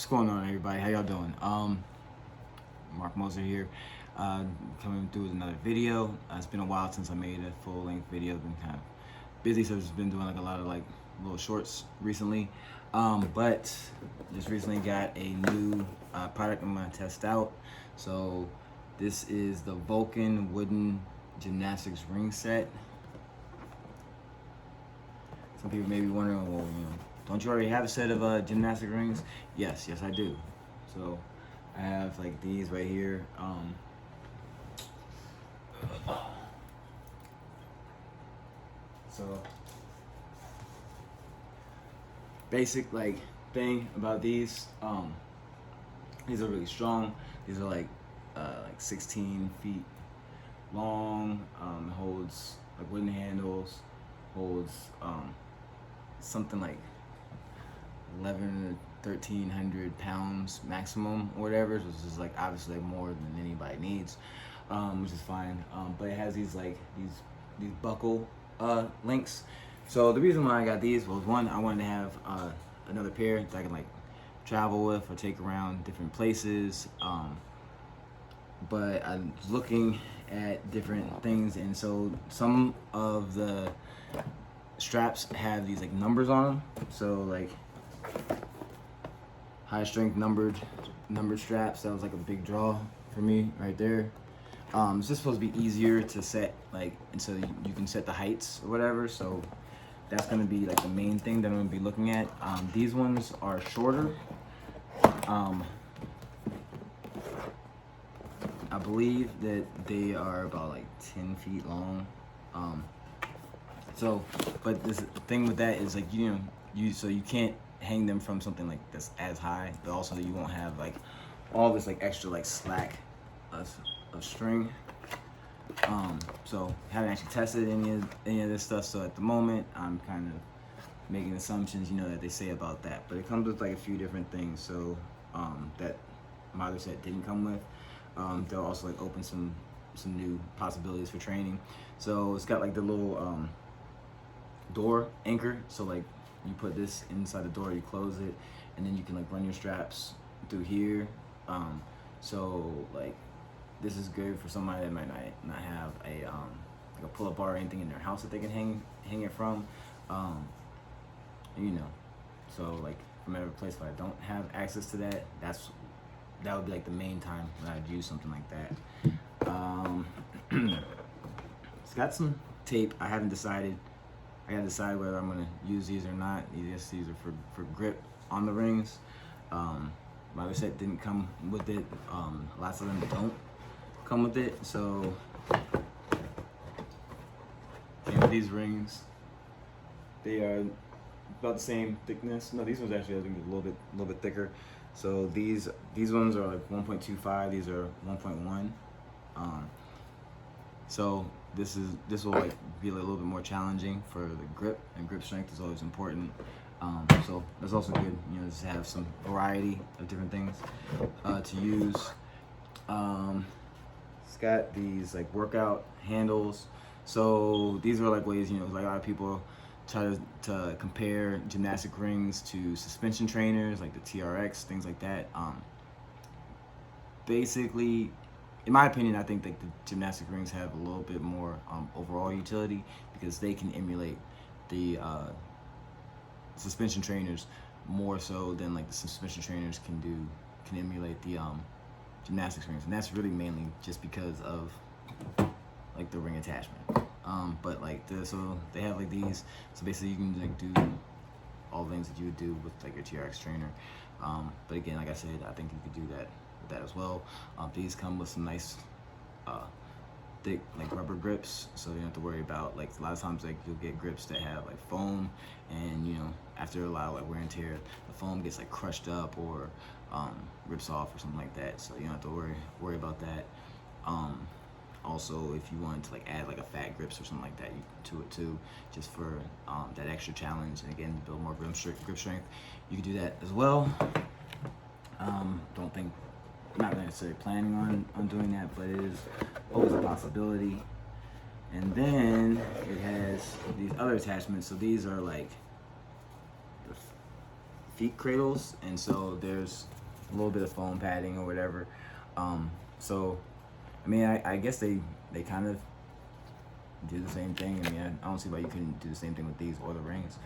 What's going on, everybody? How y'all doing? Mark Moser here, coming through with another video. It's been a while since I made a full-length video. I've been kind of busy, so I've just been doing like a lot of like little shorts recently. But just recently got a new product I'm gonna test out. So this is the Vulken wooden gymnastics ring set. Some people may be wondering, well, don't you already have a set of gymnastic rings? Yes, I do. So I have like these right here. So basic like thing about these are really strong. These are like 16 feet long. Holds like wooden handles. Holds something like 11 or 1,300 pounds maximum or whatever, which is like obviously like more than anybody needs, which is fine. But it has these like these buckle links. So the reason why I got these was, one, I wanted to have another pair that I can like travel with or take around different places. But I was looking at different things, and so some of the straps have these like numbers on them. So like high strength numbered straps. That was like a big draw for me right there. It's just supposed to be easier to set, like, and so you can set the heights or whatever. So that's gonna be like the main thing that I'm gonna be looking at. These ones are shorter. I believe that they are about like 10 feet long. So, but this thing with that is like, so you can't hang them from something like this as high, but also you won't have like all this like extra like slack of string. So haven't actually tested any of this stuff. So at the moment, I'm kind of making assumptions, that they say about that. But it comes with like a few different things. So that my other set didn't come with. They'll also like open some new possibilities for training. So it's got like the little door anchor. So like you put this inside the door, you close it, and then you can like run your straps through here. So like this is good for somebody that might not have a like a pull-up bar or anything in their house that they can hang it from. So like from every place, if I don't have access to that, that would be like the main time when I'd use something like that. It's got some tape. I haven't decided. I gotta decide whether I'm gonna use these or not. These are for grip on the rings. My other set didn't come with it. Lots of them don't come with it. So came with these rings. They are about the same thickness. No, these ones actually I think a little bit thicker. So these ones are like 1.25. These are 1.1. So this will like be a little bit more challenging for the grip, and grip strength is always important. So that's also good, just to have some variety of different things to use. It's got these like workout handles. So these are like ways, like a lot of people try to compare gymnastic rings to suspension trainers, like the TRX, things like that. Basically, in my opinion, I think that the gymnastic rings have a little bit more overall utility, because they can emulate the suspension trainers more so than like the suspension trainers can emulate the gymnastics rings, and that's really mainly just because of like the ring attachment. But like so they have like these, so basically you can like do all the things that you would do with like your TRX trainer. But again, like I said, I think you could do that with that as well. These come with some nice thick like rubber grips, so you don't have to worry about, like, a lot of times like you'll get grips that have like foam, and after a lot of like wear and tear, the foam gets like crushed up or rips off or something like that. So you don't have to worry about that. Also, if you wanted to like add like a fat grips or something like that to it too, just for that extra challenge, and again to build more grip strength, you can do that as well. Not necessarily planning on doing that, but it is always a possibility. And then it has these other attachments. So these are like the feet cradles, and so there's a little bit of foam padding or whatever. So I mean, I guess they kind of do the same thing. I mean, I don't see why you couldn't do the same thing with these or the rings.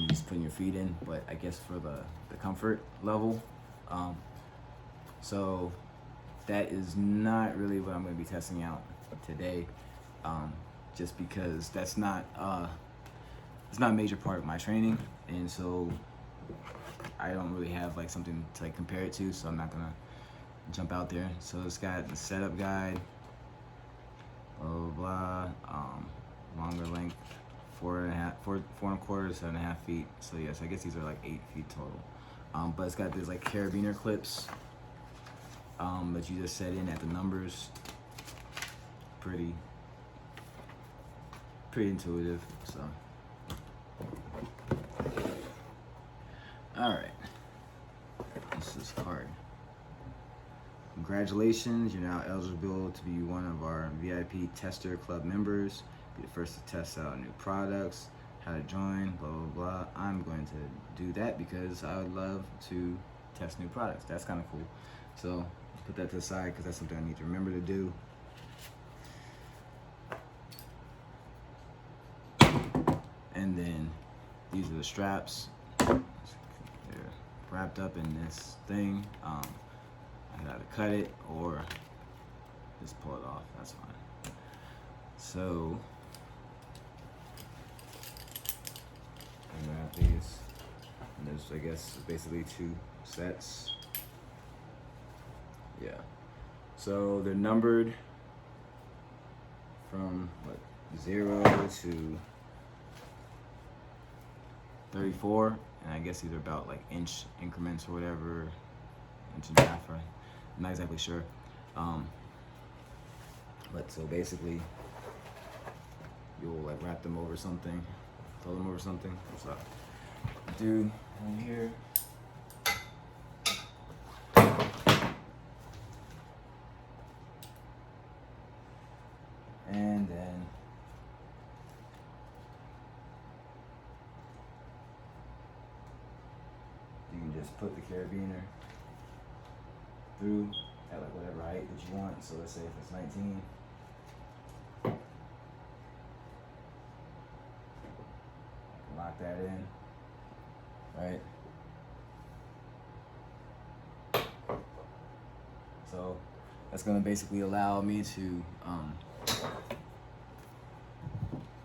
Just putting your feet in, but I guess for the comfort level. So that is not really what I'm going to be testing out today, just because that's not it's not a major part of my training, and so I don't really have like something to like compare it to, so I'm not gonna jump out there. So it's got the setup guide, blah blah blah, longer length, 4.25, 7.5 feet. So yes, I guess these are like 8 feet total. But it's got these like carabiner clips that you just set in at the numbers. Pretty intuitive. So all right, this is hard. Congratulations, you're now eligible to be one of our VIP Tester Club members. Be the first to test out new products, how to join, blah, blah, blah. I'm going to do that because I would love to test new products. That's kind of cool. So put that to the side because that's something I need to remember to do. And then these are the straps. They're wrapped up in this thing. I gotta cut it or just pull it off. That's fine. So I have these, and there's, I guess, basically 2 sets. Yeah. So they're numbered from what, 0 to 34, and I guess these are about like inch increments or whatever, inch and a half, right? I'm not exactly sure. But so basically, you'll like wrap them over something, throw them over something. So do right here. And then you can just put the carabiner through at like whatever height that you want. So let's say if it's 19, lock that in, right? So that's gonna basically allow me to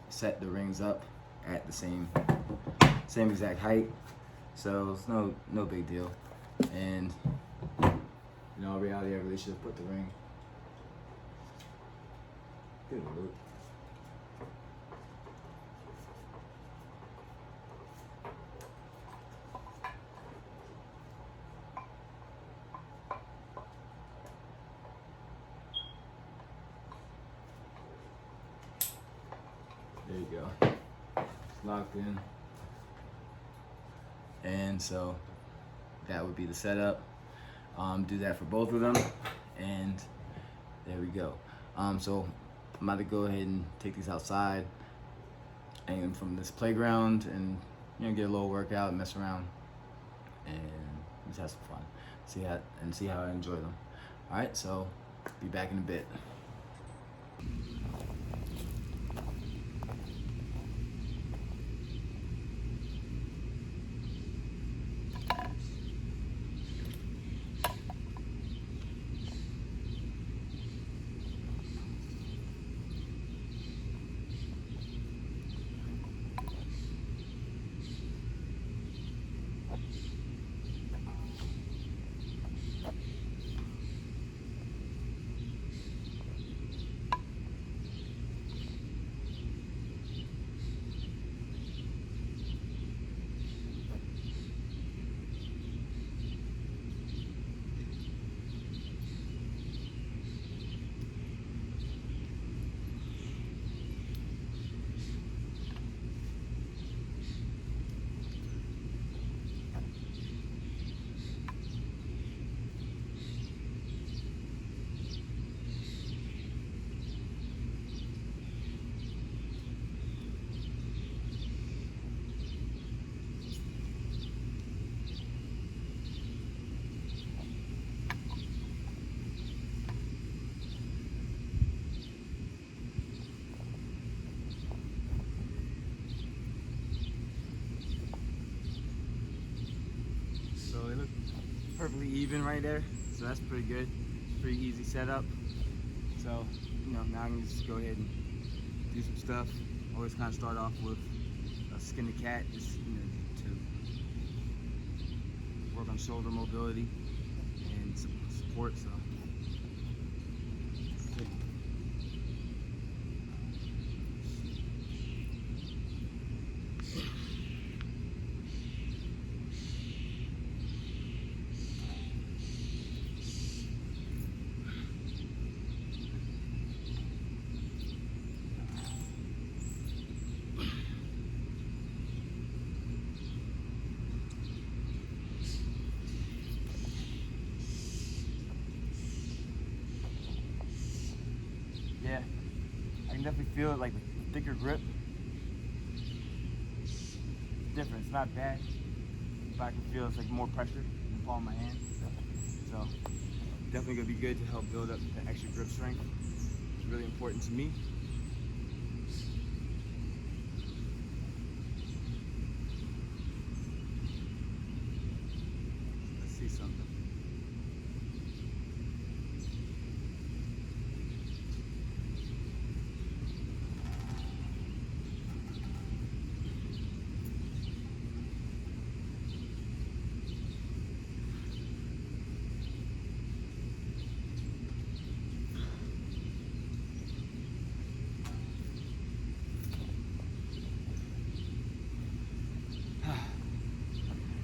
set the rings up at the same exact height. So it's no big deal. And in all reality, I really should have put the ring. Good look. There you go. It's locked in. And so that would be the setup. Do that for both of them, and there we go. So I'm about to go ahead and take these outside and from this playground, and get a little workout, mess around, and just have some fun. See how I enjoy them. All right, so be back in a bit. perfectly even right there, so that's pretty good. Pretty easy setup. So, you know, now I can just go ahead and do some stuff. Always kind of start off with a skin the cat, just, you know, to work on shoulder mobility and support. So, yeah, I can definitely feel it, like the thicker grip. Different, it's not bad, but I can feel it's like more pressure in the palm of my hand. So definitely gonna be good to help build up the extra grip strength. It's really important to me. Let's see something.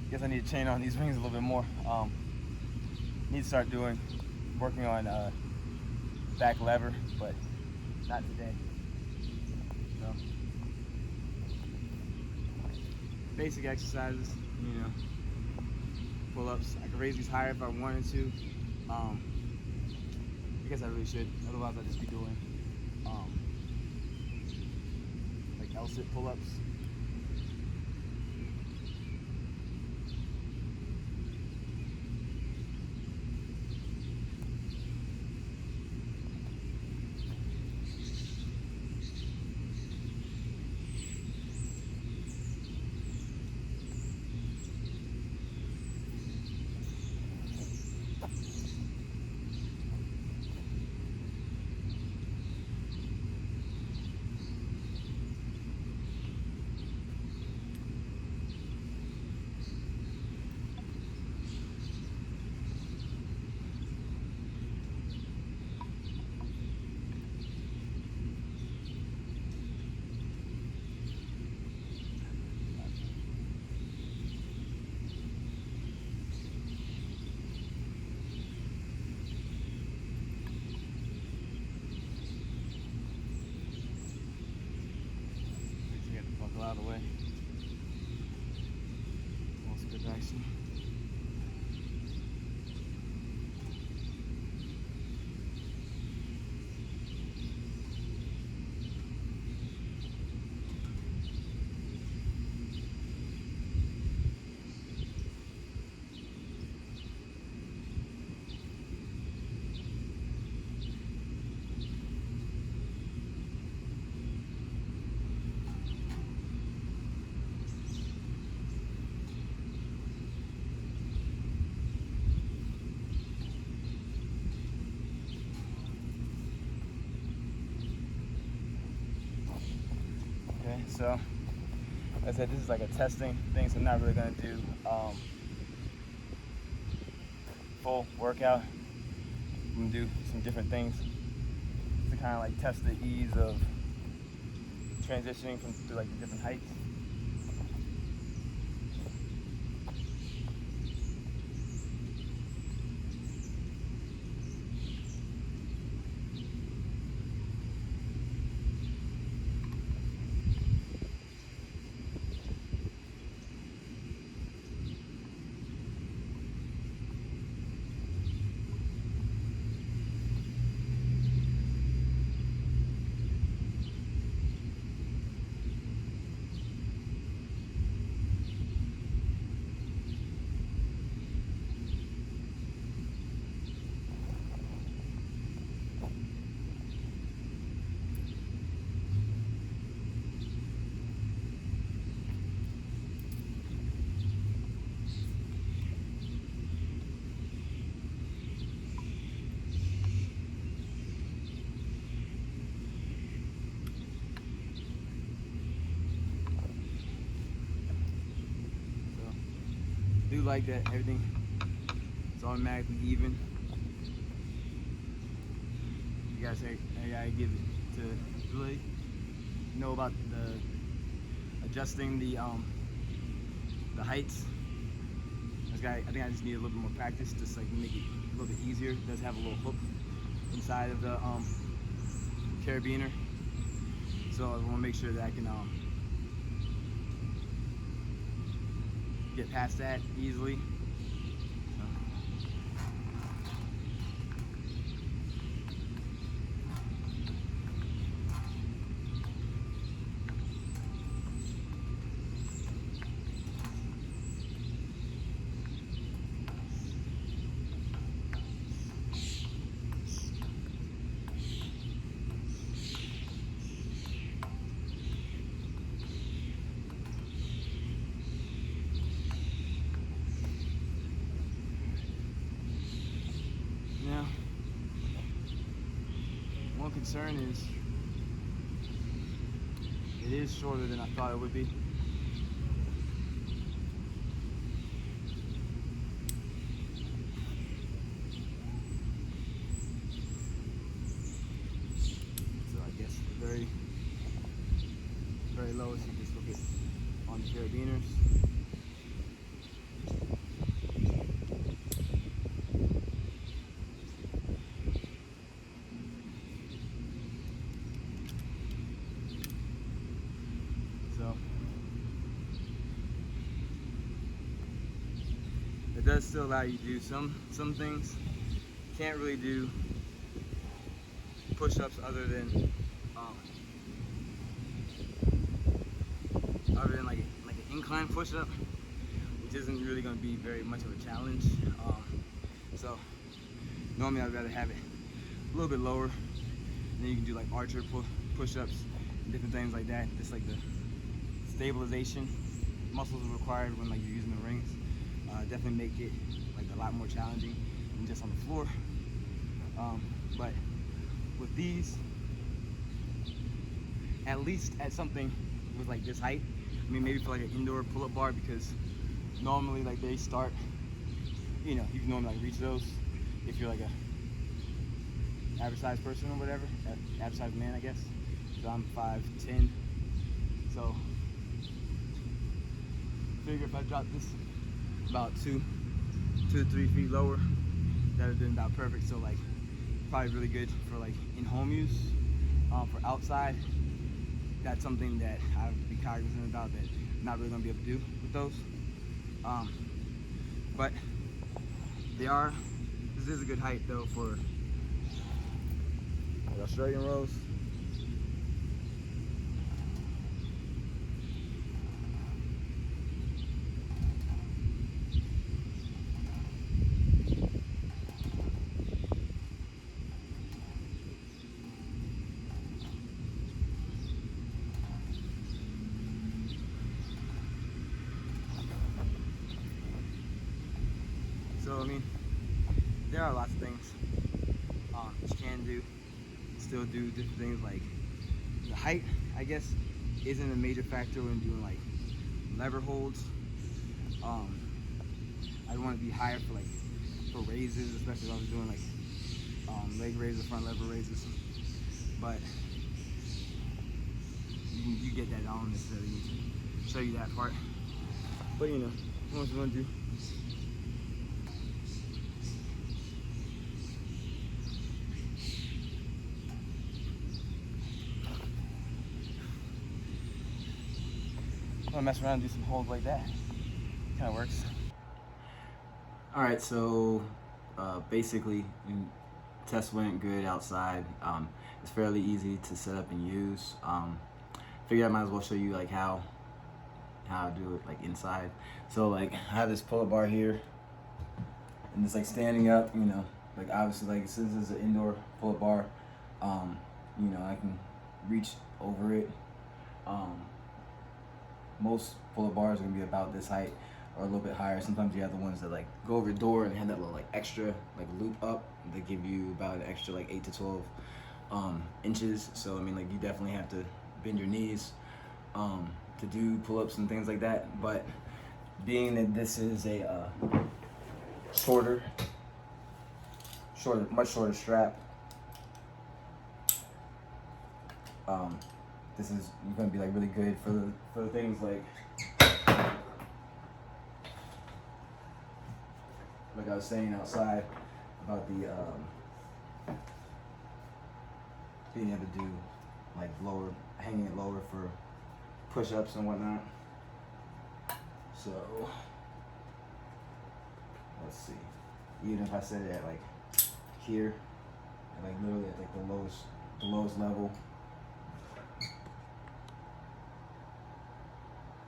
Guess I need to chain on these rings a little bit more. Need to start working on back lever, but not today. So basic exercises, you know, pull-ups. I could raise these higher if I wanted to. I guess I really should. Otherwise, I'd just be doing like L-sit pull-ups. Out of the way. That's good action. Okay, so as I said, this is like a testing thing, so I'm not really gonna do full workout. I'm gonna do some different things to kind of like test the ease of transitioning through like the different heights. do like that everything is automatically even. You guys gotta give it to really know about the adjusting the heights. I think I just need a little bit more practice, just like make it a little bit easier. It does have a little hook inside of the carabiner, so I want to make sure that I can get past that easily. Now, one concern is it is shorter than I thought it would be. So I guess the very lowest you just look at on the carabiners. So it does still allow you to do some things. Can't really do push-ups other than like an incline push-up, which isn't really going to be very much of a challenge. So normally I'd rather have it a little bit lower, and then you can do like archer push-ups and different things like that. Just like the stabilization muscles are required when like you're using the rings. Definitely make it like a lot more challenging than just on the floor. But with these, at least at something with like this height, I mean maybe for like an indoor pull-up bar, because normally like they start, you know, you can normally like reach those if you're like a average size person or whatever, average size man I guess. So I'm 5'10", so I figure if I drop this about 2 to 3 feet lower, that would have been about perfect. So like probably really good for like in-home use. For outside, that's something that I have to be cognizant about, that I'm not really gonna be able to do with those. But this is a good height though for like Australian rows. So I mean, there are lots of things that you can do, still do different things. Like the height, I guess, isn't a major factor when doing like lever holds. I'd want to be higher for raises, especially if I was doing like leg raises, front lever raises. But you get that. I don't necessarily need to show you that part. But you know, what you want to do. I'm gonna mess around and do some holds like that. Kind of works. All right, so basically, test went good outside. It's fairly easy to set up and use. Figured I might as well show you like how I do it like inside. So like I have this pull-up bar here, and it's like standing up. You know, like obviously like since it's an indoor pull-up bar, you know I can reach over it. Most pull-up bars are gonna be about this height or a little bit higher. Sometimes you have the ones that like go over your door and have that little like extra like loop up. They give you about an extra like 8 to 12 inches. So I mean like you definitely have to bend your knees to do pull-ups and things like that. But being that this is a much shorter strap, this is going to be like really good for the things like I was saying outside about the being able to do like hanging it lower for push-ups and whatnot. So let's see. Even if I set it at like here, like literally at like the lowest level,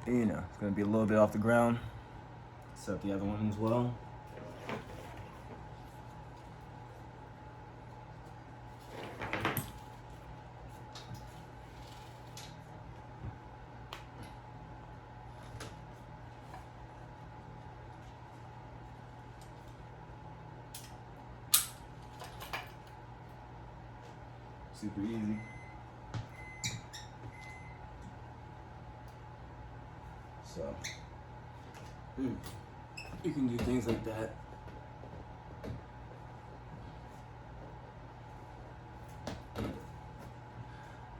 you know, it's gonna be a little bit off the ground. Set the other one as well. Super easy. So you can do things like that.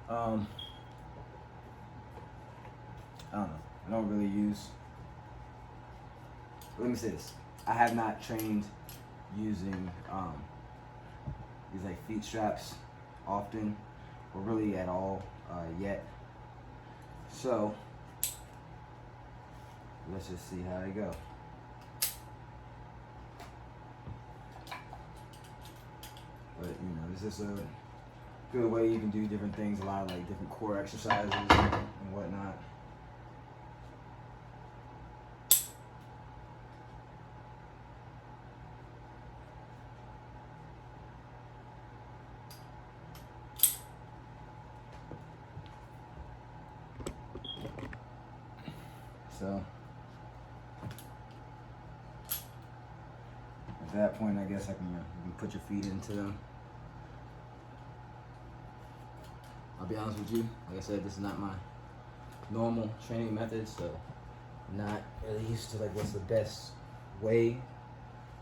I don't know. I don't really use. Let me say this. I have not trained using these like feet straps often, or really at all yet. So let's just see how they go. But you know, it's just a good way you can do different things, a lot of like different core exercises and whatnot. So at that point, I guess you can put your feet into them. I'll be honest with you, like I said, this is not my normal training method, so I'm not really used to like what's the best way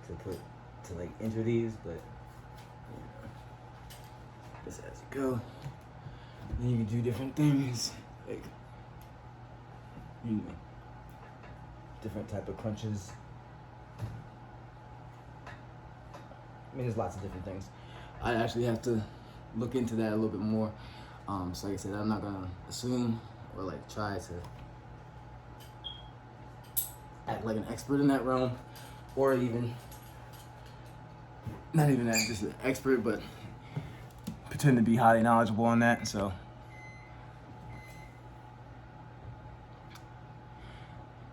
to like enter these, but you know, just as you go. Then you can do different things, like you know, different type of crunches. I mean, there's lots of different things. I actually have to look into that a little bit more. So like I said, I'm not gonna assume or like try to act like an expert in that realm, or even not even that, just an expert, but pretend to be highly knowledgeable on that. So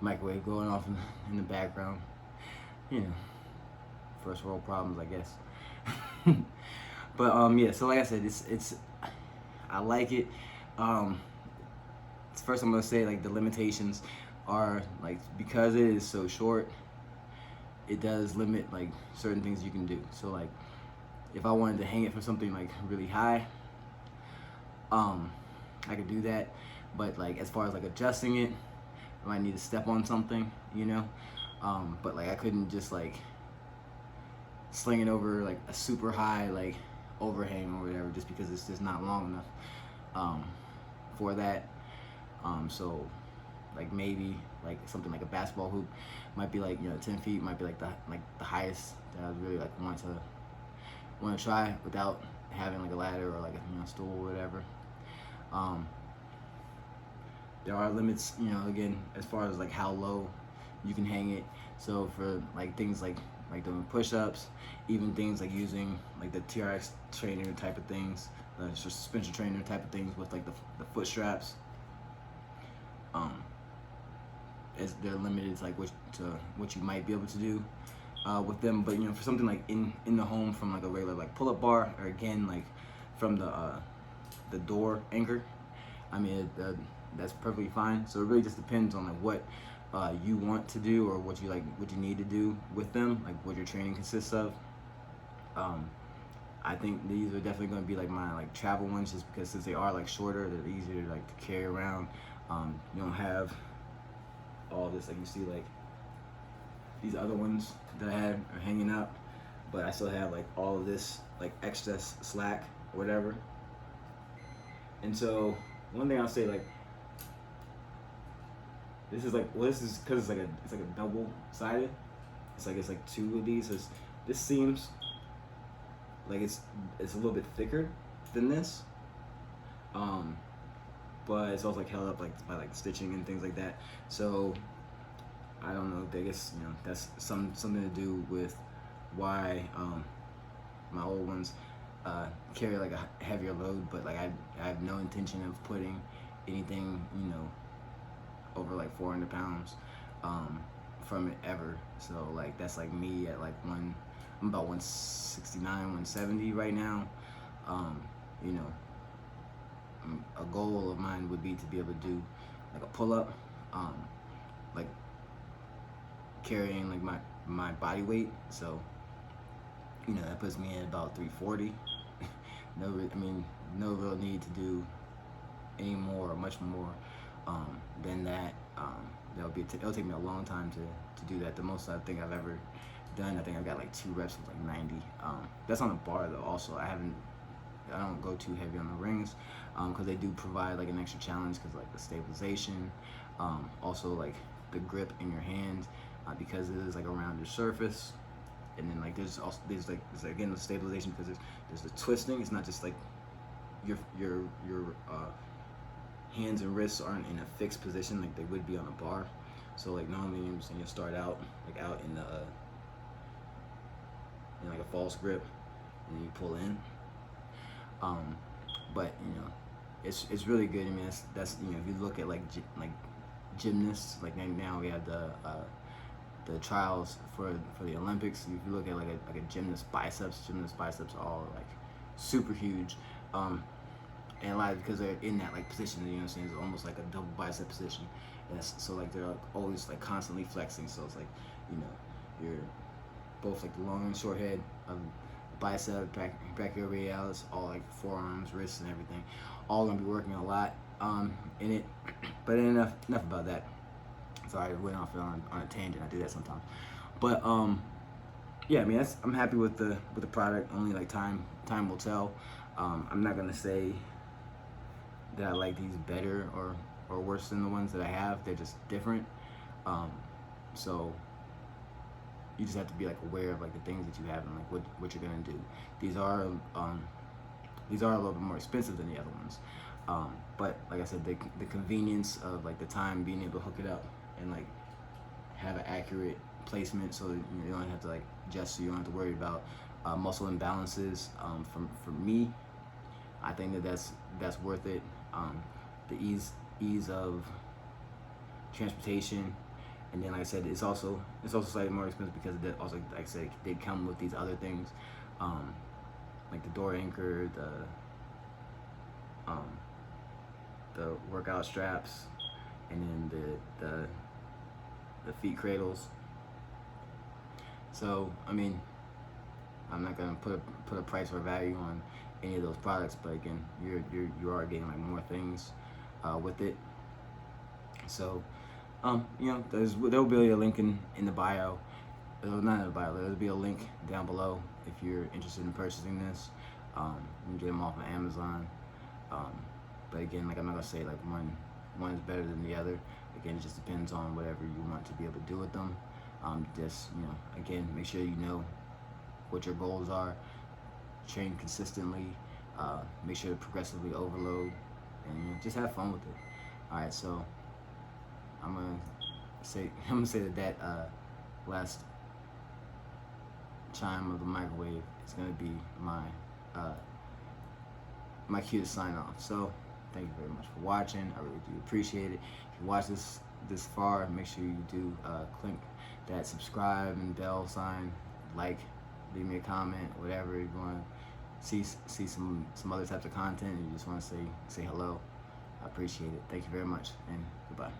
microwave going off in the background, you know, first world problems, I guess. But yeah, so like I said, it's I like it. First I'm gonna say like the limitations are like, because it is so short, it does limit like certain things you can do. So like if I wanted to hang it from something like really high, I could do that. But like as far as like adjusting it, I might need to step on something, you know. But like I couldn't just like sling it over like a super high like overhang or whatever, just because it's just not long enough for that. So like maybe like something like a basketball hoop might be like, you know, 10 feet might be like the highest that I would really like want to try without having like a ladder or like a, you know, stool or whatever. There are limits, you know, again, as far as like how low you can hang it. So for like things like doing push-ups, even things like using like the TRX trainer type of things, the suspension trainer type of things with like the foot straps, as they're limited to like what you might be able to do with them. But you know, for something like in the home, from like a regular like pull-up bar, or again like from the door anchor, I mean that's perfectly fine. So it really just depends on like what you want to do, or what you need to do with them, like what your training consists of. I think these are definitely going to be like my like travel ones, just because since they are like shorter, they're easier to like to carry around. You don't have all this like you see like these other ones that I had are hanging up, but I still have like all of this like extra slack or whatever. And so one thing I'll say, like, this is like, well, this is because it's like a double sided. It's like two of these. So this seems like it's a little bit thicker than this, but it's also like held up like by like stitching and things like that. So I don't know. I guess that's something to do with why my old ones carry like a heavier load. But like I have no intention of putting anything over like 400 pounds from it ever. So like that's like me at like I'm about 169, 170 right now. A goal of mine would be to be able to do like a pull-up, like carrying like my body weight. So that puts me at about 340. No real need to do any more or much more than that. It'll take me a long time to do that. The most I think I've ever done, I think I've got like 2 reps with like 90. That's on the bar though. Also, I don't go too heavy on the rings because they do provide like an extra challenge because like the stabilization, also like the grip in your hand because it is like a rounded surface, and then like there's again the stabilization because there's the twisting. It's not just like your hands and wrists aren't in a fixed position like they would be on a bar. So like normally you'll start out like out in the in like a false grip and you pull in. But it's really good. I mean that's if you look at like gymnasts, like now we have the trials for the Olympics. If you look at like a gymnast biceps are all like super huge. And a lot because they're in that like position, it's almost like a double bicep position. And so like they're like always like constantly flexing. So it's like you're both like the long and short head of bicep, brachioradialis, all like forearms, wrists, and everything. All gonna be working a lot in it. But enough about that. Sorry, I went off on a tangent. I do that sometimes. But yeah, I mean I'm happy with the product. Only like time will tell. I'm not gonna say that I like these better or worse than the ones that I have. They're just different. So you just have to be like aware of like the things that you have and like what you're gonna do. These are a little bit more expensive than the other ones. But like I said, the convenience of like the time being able to hook it up and like have an accurate placement so that you don't have to like adjust, so you don't have to worry about muscle imbalances. For me, I think that's worth it. The ease of transportation, and then like I said, it's also slightly more expensive because it also, like I said, they come with these other things, like the door anchor, the workout straps, and then the feet cradles. So I mean, I'm not gonna put a price or value on any of those products, but again, you are getting like more things with it. So there'll be a link in the bio. Not in the bio. There'll be a link down below if you're interested in purchasing this. You can get them off of Amazon. But again, like I'm not gonna say like one is better than the other. Again, it just depends on whatever you want to be able to do with them. Just again, make sure you know what your goals are. Train consistently. Make sure to progressively overload, and just have fun with it. All right, so I'm gonna say that last chime of the microwave is gonna be my cue to sign off. So thank you very much for watching. I really do appreciate it. If you watch this far, make sure you do click that subscribe and bell sign, like, leave me a comment, whatever you want to see some other types of content and you just want to say hello. I appreciate it. Thank you very much, and goodbye.